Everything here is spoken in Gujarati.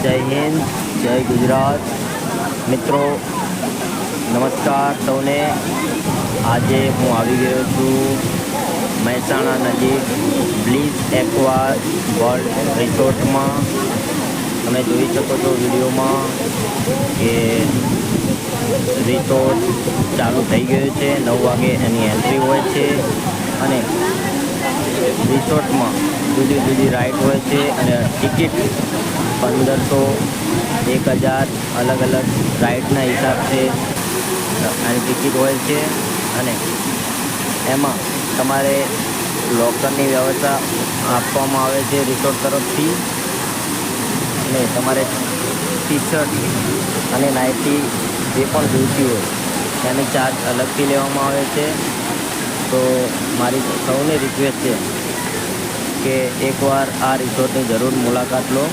જય હિન્દ, જય ગુજરાત. મિત્રો નમસ્કાર સૌને. આજે હું આવી ગયો છું મહેસાણા નજીક બ્લીઝ એક્વા વર્લ્ડ રિસોર્ટમાં. તમે જોઈ શકો છો વિડીયોમાં કે રિસોર્ટ ચાલુ થઈ ગયો છે. 9 વાગે એની એન્ટ્રી હોય છે અને રિસોર્ટમાં જુદી જુદી રાઇડ હોય છે અને ટિકિટ 1500, 1000 અલગ અલગ રાઇડના હિસાબથી આની ટિકિટ હોય છે. અને એમાં તમારે લોકરની વ્યવસ્થા આપવામાં આવે છે રિસોર્ટ તરફથી. અને તમારે ટી શર્ટ અને નાઇટી જે પણ જોઈતી હોય એની ચાર્જ અલગથી લેવામાં આવે છે. તો મારી સૌને રિક્વેસ્ટ છે કે એકવાર આ રિસોર્ટની જરૂર મુલાકાત લો.